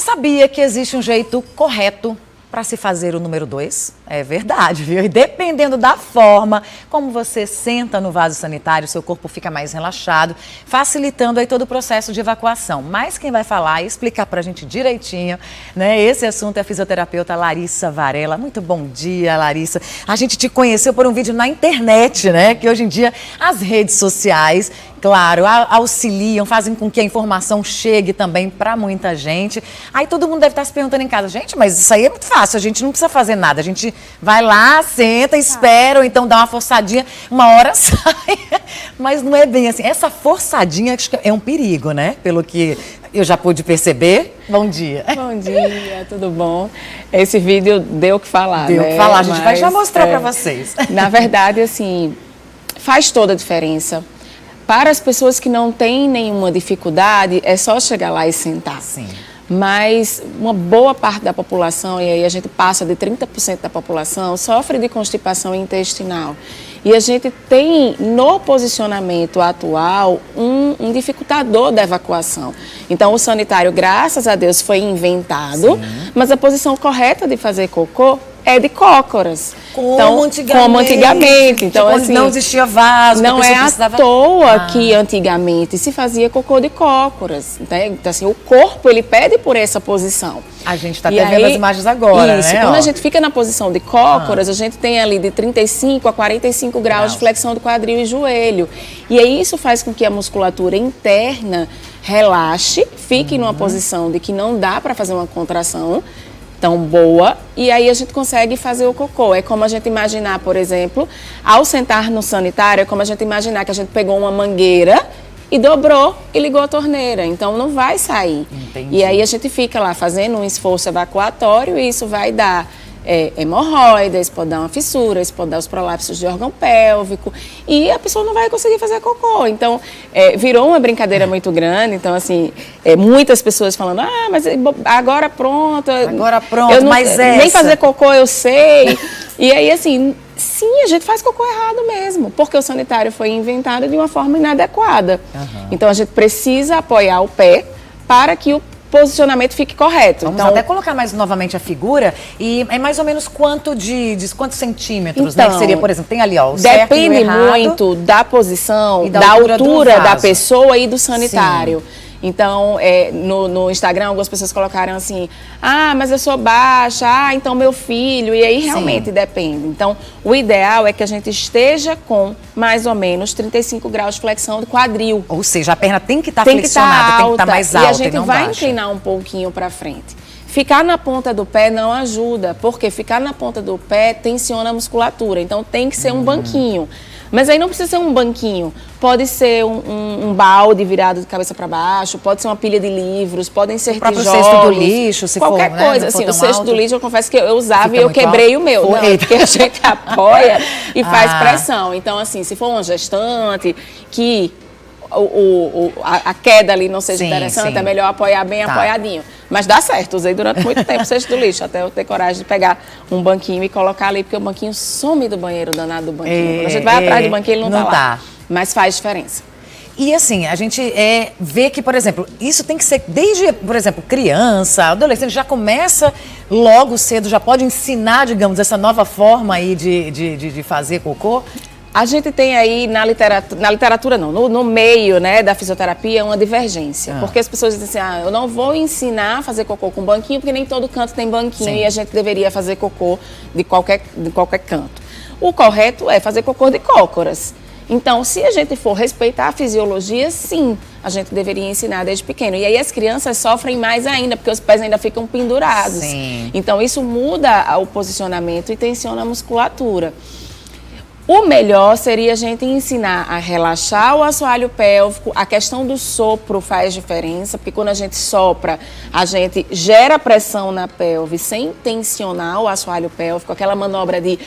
sabia que existe um jeito correto para se fazer o número 2? É verdade, viu? E dependendo da forma como você senta no vaso sanitário, seu corpo fica mais relaxado, facilitando aí todo o processo de evacuação. Mas quem vai falar e explicar pra gente direitinho, né, esse assunto é a fisioterapeuta Larissa Varela. Muito bom dia, Larissa. A gente te conheceu por um vídeo na internet, né? Que hoje em dia as redes sociais, claro, auxiliam, fazem com que a informação chegue também para muita gente. Aí todo mundo deve estar se perguntando em casa, gente, mas isso aí é muito fácil, a gente não precisa fazer nada, a gente vai lá, senta, espera, ou então dá uma forçadinha, uma hora sai. Mas não é bem assim. Essa forçadinha acho que é um perigo, né? Pelo que eu já pude perceber. Bom dia. Bom dia, tudo bom? Esse vídeo deu o que falar, Deu o né? que falar, a gente vai já mostrar para vocês. Na verdade, assim, faz toda a diferença. Para as pessoas que não têm nenhuma dificuldade, é só chegar lá e sentar. Sim. Mas uma boa parte da população, e aí a gente passa de 30% da população, sofre de constipação intestinal. E a gente tem no posicionamento atual um dificultador da evacuação. Então o sanitário, graças a Deus, foi inventado, mas a posição correta de fazer cocô é de cócoras. Como antigamente. Então, assim, não existia vaso. Não é à toa que antigamente se fazia cocô de cócoras. Né? Então, assim, o corpo, ele pede por essa posição. A gente está até vendo as imagens agora, isso, né? Quando a gente fica na posição de cócoras, a gente tem ali de 35 a 45 graus de flexão do quadril e joelho. E aí isso faz com que a musculatura interna relaxe, fique numa posição de que não dá para fazer uma contração tão boa, e aí a gente consegue fazer o cocô. É como a gente imaginar, por exemplo, ao sentar no sanitário, é como a gente imaginar que a gente pegou uma mangueira e dobrou e ligou a torneira, então não vai sair. Entendi. E aí a gente fica lá fazendo um esforço evacuatório e isso vai dar hemorroidas, pode dar uma fissura, isso pode dar os prolapsos de órgão pélvico e a pessoa não vai conseguir fazer cocô. Então, virou uma brincadeira muito grande. Então, assim, muitas pessoas falando, mas agora pronto. Agora pronto, eu não, mas nem fazer cocô eu sei. E aí, assim, sim, a gente faz cocô errado mesmo, porque o sanitário foi inventado de uma forma inadequada. Então, a gente precisa apoiar o pé para que o posicionamento fique correto. Vamos então, até colocar mais novamente a figura e é mais ou menos quantos centímetros, né? Que seria, por exemplo, tem ali, ó, o certo e o depende errado, muito da posição, e da altura da vaso. pessoa e do sanitário. Sim. Então, no Instagram, algumas pessoas colocaram assim, mas eu sou baixa, então meu filho, e aí realmente depende. Então, o ideal é que a gente esteja com mais ou menos 35 graus de flexão do quadril. Ou seja, a perna tem que estar flexionada, tem que estar mais alta e a gente não vai baixa. inclinar um pouquinho para frente. Ficar na ponta do pé não ajuda, porque ficar na ponta do pé tensiona a musculatura, então tem que ser um banquinho. Mas aí não precisa ser um banquinho, pode ser um balde virado de cabeça para baixo, pode ser uma pilha de livros, podem ser tijolos. O cesto do lixo, se qualquer for, coisa. Né, assim, o cesto do lixo, eu confesso que eu usava Fica e eu quebrei alto. o meu. Não, porque a gente apoia e faz pressão. Então, assim, se for uma gestante que a queda ali não seja interessante, é melhor apoiar bem apoiadinho. Mas dá certo, usei durante muito tempo o cesto do lixo, até eu ter coragem de pegar um banquinho e colocar ali, porque o banquinho some do banheiro, danado do banquinho. Quando a gente vai atrás do banquinho, ele não tá lá. Mas faz diferença. E assim, a gente vê que, por exemplo, isso tem que ser desde, por exemplo, criança, adolescente, já começa logo cedo, já pode ensinar, digamos, essa nova forma aí de fazer cocô. A gente tem aí na literatura não, no meio, né, da fisioterapia uma divergência. Porque as pessoas dizem assim, eu não vou ensinar a fazer cocô com banquinho, porque nem todo canto tem banquinho e a gente deveria fazer cocô de qualquer canto. O correto é fazer cocô de cócoras. Então, se a gente for respeitar a fisiologia, sim, a gente deveria ensinar desde pequeno. E aí as crianças sofrem mais ainda, porque os pés ainda ficam pendurados. Sim. Então, isso muda o posicionamento e tensiona a musculatura. O melhor seria a gente ensinar a relaxar o assoalho pélvico. A questão do sopro faz diferença, porque quando a gente sopra, a gente gera pressão na pelve sem tensionar o assoalho pélvico, aquela manobra de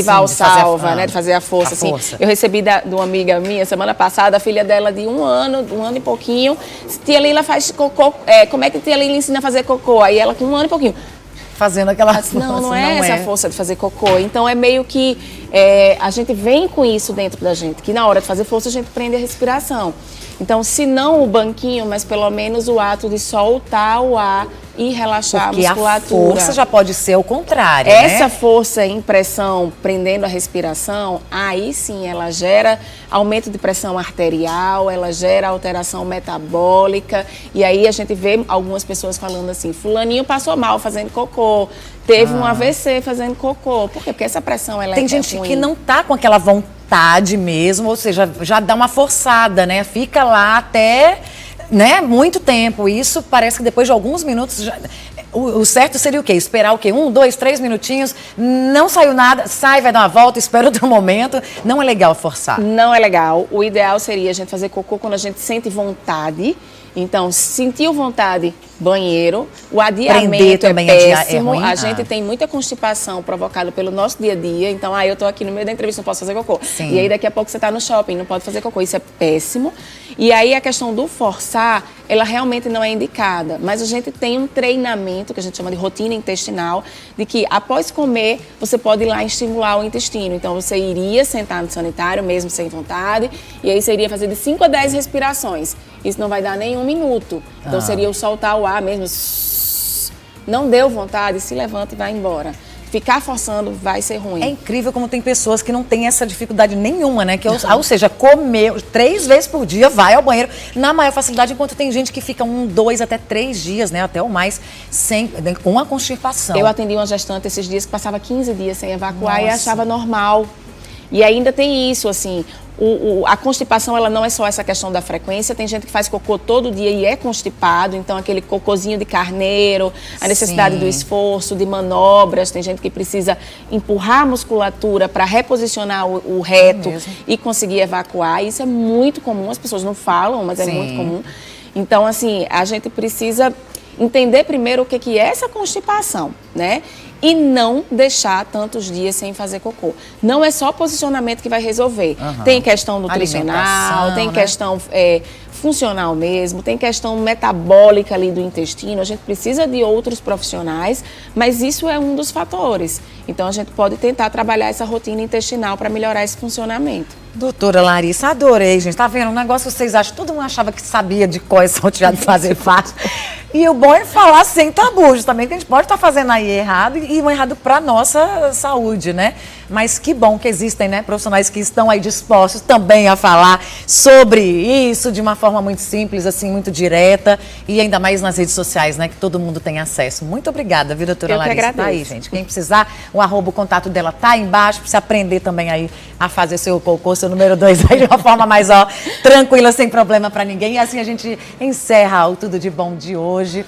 valsalva, né, de fazer a força. Assim. Eu recebi de uma amiga minha, semana passada, a filha dela de um ano e pouquinho, tia Lila faz cocô, como é que tia Lila ensina a fazer cocô? Aí ela com um ano e pouquinho, fazendo aquela força. Não é essa força de fazer cocô. Então é meio que a gente vem com isso dentro da gente, que na hora de fazer força a gente prende a respiração. Então, se não o banquinho, mas pelo menos o ato de soltar o ar e relaxar Porque a musculatura. A força já pode ser o contrário, Essa né? força em pressão, prendendo a respiração, aí sim ela gera aumento de pressão arterial, ela gera alteração metabólica. E aí a gente vê algumas pessoas falando assim, fulaninho passou mal fazendo cocô, teve um AVC fazendo cocô. Por quê? Porque essa pressão ela Tem é gente ruim. que não tá com aquela vontade mesmo, ou seja, já dá uma forçada, né? Fica lá até, né, muito tempo. Isso parece que depois de alguns minutos o certo seria o quê? Esperar o quê? 1, 2, 3 minutinhos, não saiu nada, sai, vai dar uma volta, espera outro momento. Não é legal forçar. Não é legal. O ideal seria a gente fazer cocô quando a gente sente vontade. Então, sentiu vontade, banheiro. O adiamento Prender também é é péssimo. ruim? A gente tem muita constipação provocada pelo nosso dia a dia. Então, eu tô aqui no meio da entrevista, não posso fazer cocô. Sim. E aí, daqui a pouco, você tá no shopping, não pode fazer cocô. Isso é péssimo. E aí, a questão do forçar, ela realmente não é indicada. Mas a gente tem um treinamento, que a gente chama de rotina intestinal, de que após comer, você pode ir lá estimular o intestino. Então, você iria sentar no sanitário, mesmo sem vontade, e aí você iria fazer de 5 a 10 respirações. Isso não vai dar nem 1 minuto. Então, seria o soltar o ar mesmo. Não deu vontade, se levanta e vai embora. Ficar forçando vai ser ruim. É incrível como tem pessoas que não têm essa dificuldade nenhuma, né? Que, ou seja, comer 3 vezes por dia, vai ao banheiro na maior facilidade, enquanto tem gente que fica 1, 2, até 3 dias, né? Até ou mais, com a constipação. Eu atendi uma gestante esses dias que passava 15 dias sem evacuar. Nossa. E achava normal. E ainda tem isso, assim, a constipação ela não é só essa questão da frequência, tem gente que faz cocô todo dia e é constipado, então aquele cocôzinho de carneiro, a necessidade Sim. do esforço, de manobras, tem gente que precisa empurrar a musculatura para reposicionar o reto e conseguir evacuar, isso é muito comum, as pessoas não falam, mas é Sim. muito comum. Então, assim, a gente precisa entender primeiro o que é essa constipação, né? E não deixar tantos dias sem fazer cocô. Não é só posicionamento que vai resolver. Tem questão nutricional, Alimentação, tem né? questão funcional mesmo, tem questão metabólica ali do intestino. A gente precisa de outros profissionais, mas isso é um dos fatores. Então, a gente pode tentar trabalhar essa rotina intestinal para melhorar esse funcionamento. Doutora Larissa, adorei, gente. Tá vendo? Um negócio que vocês acham, todo mundo achava que sabia de qual é salteado fazer fácil. E o bom é falar sem tabus também, que a gente pode estar fazendo aí errado e um errado para nossa saúde, né? Mas que bom que existem, né, profissionais que estão aí dispostos também a falar sobre isso de uma forma muito simples, assim, muito direta e ainda mais nas redes sociais, né, que todo mundo tem acesso. Muito obrigada, viu, doutora Eu que Larissa? agradeço. Tá aí, gente. Quem precisar, o contato dela tá aí embaixo, para você aprender também aí a fazer seu cocô, seu número 2 aí de uma forma mais, tranquila, sem problema para ninguém. E assim a gente encerra o Tudo de Bom de hoje.